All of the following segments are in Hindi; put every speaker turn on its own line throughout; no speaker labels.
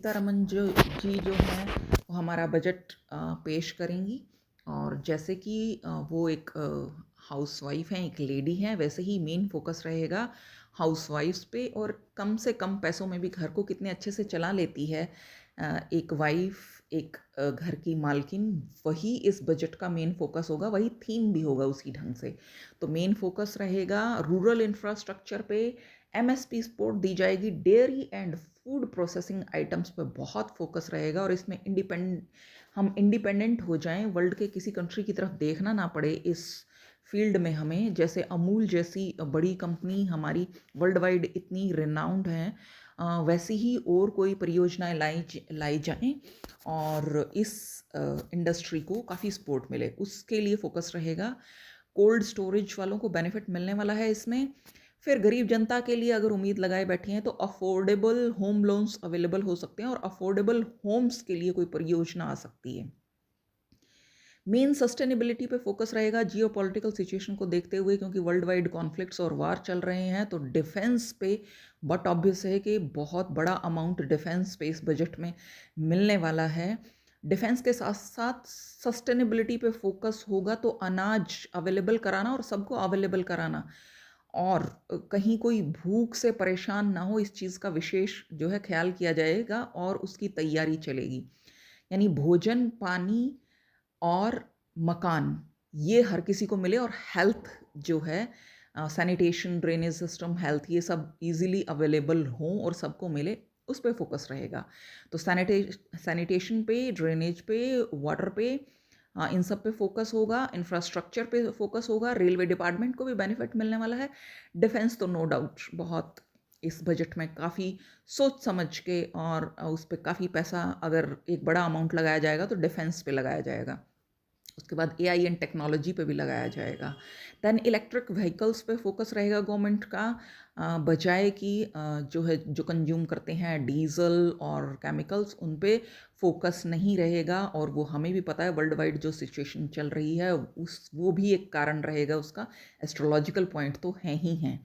सीतारमन जी जो हैं वो हमारा बजट पेश करेंगी। और जैसे कि वो एक हाउसवाइफ हैं, एक लेडी हैं, वैसे ही मेन फोकस रहेगा हाउसवाइफ्स पे और कम से कम पैसों में भी घर को कितने अच्छे से चला लेती है एक वाइफ, एक घर की मालकिन। वही इस बजट का मेन फोकस होगा, वही थीम भी होगा उसी ढंग से। तो मेन फोकस रहेगा रूरल इंफ्रास्ट्रक्चर पे, एमएसपी सपोर्ट दी जाएगी, dairy and food processing items पे बहुत फोकस रहेगा और इसमें हम इंडिपेंडेंट हो जाएं, वर्ल्ड के किसी कंट्री की तरफ देखना ना पड़े इस फील्ड में हमें। जैसे अमूल जैसी बड़ी कंपनी हमारी वर्ल्ड वाइड इतनी रिनाउंड है, वैसी ही और कोई परियोजनाएं लाई जाएं और इस इंडस्ट्री को काफ़ी सपोर्ट मिले, उसके लिए फोकस रहेगा। कोल्ड स्टोरेज वालों को बेनिफिट मिलने वाला है इसमें। फिर गरीब जनता के लिए अगर उम्मीद लगाए बैठी हैं तो अफोर्डेबल होम लोन्स अवेलेबल हो सकते हैं और अफोर्डेबल होम्स के लिए कोई परियोजना आ सकती है। मेन सस्टेनेबिलिटी पे फोकस रहेगा जियो पॉलिटिकल सिचुएशन को देखते हुए, क्योंकि वर्ल्ड वाइड कॉन्फ्लिक्ट्स और वार चल रहे हैं, तो डिफेंस पे बट ऑब्वियस है कि बहुत बड़ा अमाउंट डिफेंस पे इस बजट में मिलने वाला है। डिफेंस के साथ साथ सस्टेनेबिलिटी पे फोकस होगा, तो अनाज अवेलेबल कराना और सबको अवेलेबल कराना और कहीं कोई भूख से परेशान ना हो, इस चीज़ का विशेष जो है ख्याल किया जाएगा और उसकी तैयारी चलेगी। यानी भोजन, पानी और मकान, ये हर किसी को मिले और हेल्थ जो है, सैनिटेशन, ड्रेनेज सिस्टम, हेल्थ, ये सब इजीली अवेलेबल हों और सबको मिले, उस पे फोकस रहेगा। तो सैनिटेशन पे, ड्रेनेज पे, वाटर पे, इन सब पे फोकस होगा। इंफ्रास्ट्रक्चर पे फोकस होगा। रेलवे डिपार्टमेंट को भी बेनिफिट मिलने वाला है। डिफेंस तो नो डाउट बहुत इस बजट में काफ़ी सोच समझ के और उस पर काफ़ी पैसा, अगर एक बड़ा अमाउंट लगाया जाएगा तो डिफेंस पे लगाया जाएगा। उसके बाद एआई एंड टेक्नोलॉजी पे भी लगाया जाएगा। दैन इलेक्ट्रिक व्हीकल्स पे फोकस रहेगा गवर्नमेंट का, बजाय कि जो है जो कंज्यूम करते हैं डीजल और केमिकल्स, उन पे फोकस नहीं रहेगा। और वो हमें भी पता है वर्ल्ड वाइड जो सिचुएशन चल रही है, वो भी एक कारण रहेगा उसका। एस्ट्रोलॉजिकल पॉइंट तो हैं ही हैं।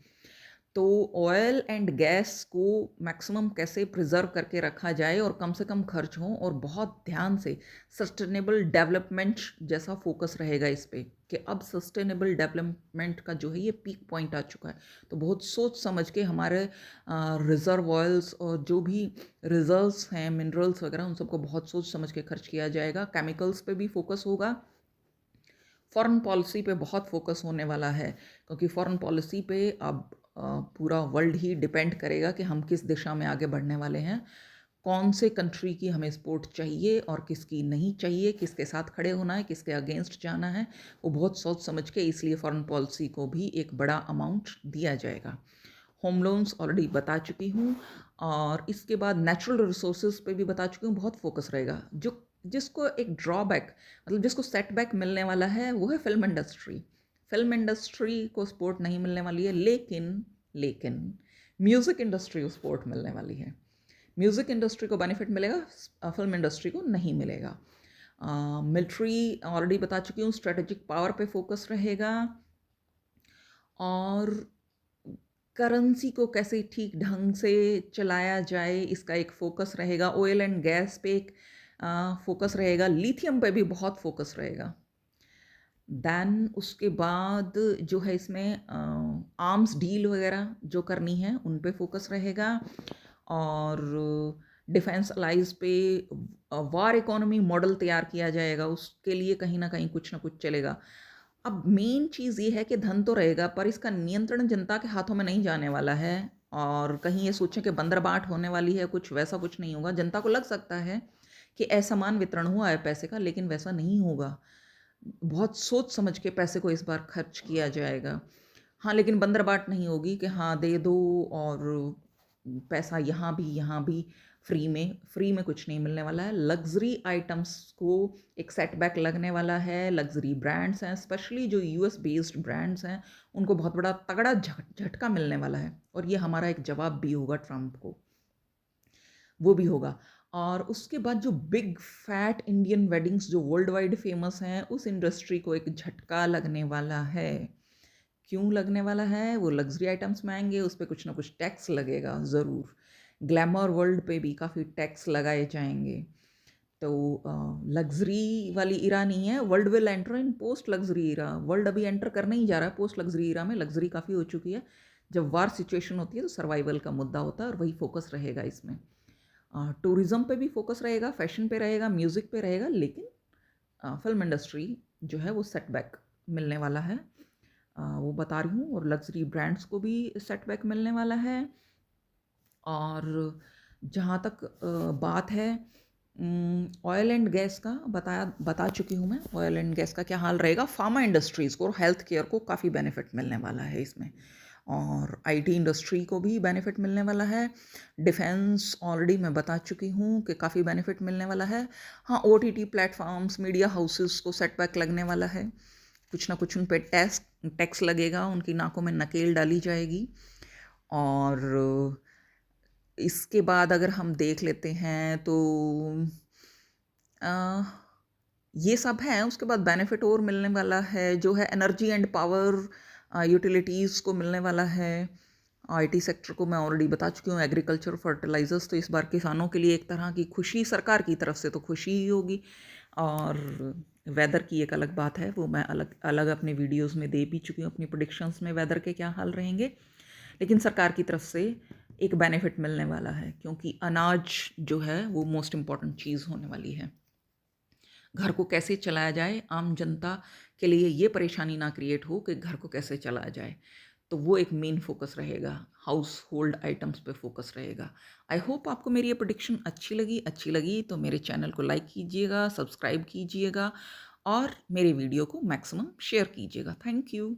तो ऑयल एंड गैस को मैक्सिमम कैसे प्रिजर्व करके रखा जाए और कम से कम खर्च हो, और बहुत ध्यान से सस्टेनेबल डेवलपमेंट जैसा फोकस रहेगा इस पे कि अब सस्टेनेबल डेवलपमेंट का जो है ये पीक पॉइंट आ चुका है। तो बहुत सोच समझ के हमारे रिजर्व ऑयल्स और जो भी रिजर्व्स हैं, मिनरल्स वगैरह, उन सबको बहुत सोच समझ के खर्च किया जाएगा। केमिकल्स पे भी फोकस होगा। फॉरेन पॉलिसी पे बहुत फोकस होने वाला है, क्योंकि फॉरेन पॉलिसी पे अब पूरा वर्ल्ड ही डिपेंड करेगा कि हम किस दिशा में आगे बढ़ने वाले हैं, कौन से कंट्री की हमें सपोर्ट चाहिए और किसकी नहीं चाहिए, किसके साथ खड़े होना है, किसके अगेंस्ट जाना है, वो बहुत सोच समझ के, इसलिए फॉरेन पॉलिसी को भी एक बड़ा अमाउंट दिया जाएगा। होम लोन्स ऑलरेडी बता चुकी हूँ, और इसके बाद नेचुरल रिसोर्सेज पे भी बता चुकी हूँ, बहुत फोकस रहेगा। जो जिसको एक ड्रॉबैक, मतलब जिसको सेटबैक मिलने वाला है, वो है फिल्म इंडस्ट्री। फिल्म इंडस्ट्री को सपोर्ट नहीं मिलने वाली है, लेकिन म्यूज़िक इंडस्ट्री को सपोर्ट मिलने वाली है। म्यूज़िक इंडस्ट्री को बेनिफिट मिलेगा, फिल्म इंडस्ट्री को नहीं मिलेगा। मिलिट्री ऑलरेडी बता चुकी हूँ, स्ट्रेटेजिक पावर पे फोकस रहेगा। और करेंसी को कैसे ठीक ढंग से चलाया जाए, इसका एक फोकस रहेगा। ऑयल एंड गैस पे एक फोकस रहेगा। लिथियम पे भी बहुत फोकस रहेगा। दैन उसके बाद जो है इसमें आर्म्स डील वगैरह जो करनी है, उन पे फोकस रहेगा। और डिफेंस अलाइज पे वार इकोनॉमी मॉडल तैयार किया जाएगा, उसके लिए कहीं ना कहीं कुछ ना कुछ चलेगा। अब मेन चीज़ ये है कि धन तो रहेगा, पर इसका नियंत्रण जनता के हाथों में नहीं जाने वाला है। और कहीं ये सोचें कि बंदरबाट होने वाली है, कुछ वैसा कुछ नहीं होगा। जनता को लग सकता है कि असमान वितरण हुआ है पैसे का, लेकिन वैसा नहीं होगा। बहुत सोच समझ के पैसे को इस बार खर्च किया जाएगा। हाँ, लेकिन बंदरबाट नहीं होगी कि हाँ दे दो और पैसा यहाँ भी फ्री में कुछ नहीं मिलने वाला है। लग्जरी आइटम्स को एक सेटबैक लगने वाला है। लग्जरी ब्रांड्स हैं, स्पेशली जो यूएस बेस्ड ब्रांड्स हैं, उनको बहुत बड़ा तगड़ा झटका मिलने वाला है, और ये हमारा एक जवाब भी होगा ट्रंप को, वो भी होगा। और उसके बाद जो बिग फैट इंडियन वेडिंग्स जो वर्ल्ड वाइड फेमस हैं, उस इंडस्ट्री को एक झटका लगने वाला है। क्यों लगने वाला है? वो लग्जरी आइटम्स में आएंगे, उस पर कुछ ना कुछ टैक्स लगेगा ज़रूर। ग्लैमर वर्ल्ड पे भी काफ़ी टैक्स लगाए जाएंगे। तो लग्ज़री वाली इरा नहीं है, world will enter in post luxury era. World अभी एंटर करने ही जा रहा है पोस्ट लग्ज़री इरा में, लग्ज़री काफ़ी हो चुकी है। जब वार सिचुएशन होती है तो सर्वाइवल का मुद्दा होता है और वही फोकस रहेगा इसमें। टूरिज़्म पे भी फोकस रहेगा, फैशन पे रहेगा, म्यूज़िक पे रहेगा, लेकिन फ़िल्म इंडस्ट्री जो है वो सेटबैक मिलने वाला है। वो बता रही हूँ, और लग्ज़री ब्रांड्स को भी सेटबैक मिलने वाला है। और जहाँ तक बात है ऑयल एंड गैस का, बता चुकी हूँ मैं ऑयल एंड गैस का क्या हाल रहेगा। फार्मा इंडस्ट्रीज़ को और हेल्थ केयर को काफ़ी बेनिफिट मिलने वाला है इसमें, और आईटी इंडस्ट्री को भी बेनिफिट मिलने वाला है। डिफेंस ऑलरेडी मैं बता चुकी हूँ कि काफ़ी बेनिफिट मिलने वाला है। हाँ, ओटीटी प्लेटफॉर्म्स, मीडिया हाउसेस को सेटबैक लगने वाला है। कुछ ना कुछ उन पे टैक्स लगेगा, उनकी नाकों में नकेल डाली जाएगी। और इसके बाद अगर हम देख लेते हैं तो अ, ये सब है। उसके बाद बेनिफिट और मिलने वाला है जो है एनर्जी एंड पावर यूटिलिटीज़ को मिलने वाला है। आईटी सेक्टर को मैं ऑलरेडी बता चुकी हूँ, एग्रीकल्चर, फर्टिलाइजर्स। तो इस बार किसानों के लिए एक तरह की खुशी, सरकार की तरफ से तो खुशी ही होगी। और वेदर की एक अलग बात है, वो मैं अलग अलग अपने वीडियोस में दे भी चुकी हूँ, अपनी प्रेडिक्शंस में वेदर के क्या हाल रहेंगे। लेकिन सरकार की तरफ से एक बेनिफिट मिलने वाला है, क्योंकि अनाज जो है वो मोस्ट इम्पॉर्टेंट चीज़ होने वाली है। घर को कैसे चलाया जाए, आम जनता के लिए ये परेशानी ना क्रिएट हो कि घर को कैसे चलाया जाए, तो वो एक मेन फोकस रहेगा, हाउस होल्ड आइटम्स पे फोकस रहेगा। आई होप आपको मेरी ये प्रेडिक्शन अच्छी लगी तो मेरे चैनल को लाइक कीजिएगा, सब्सक्राइब कीजिएगा और मेरे वीडियो को मैक्सिमम शेयर कीजिएगा। Thank you.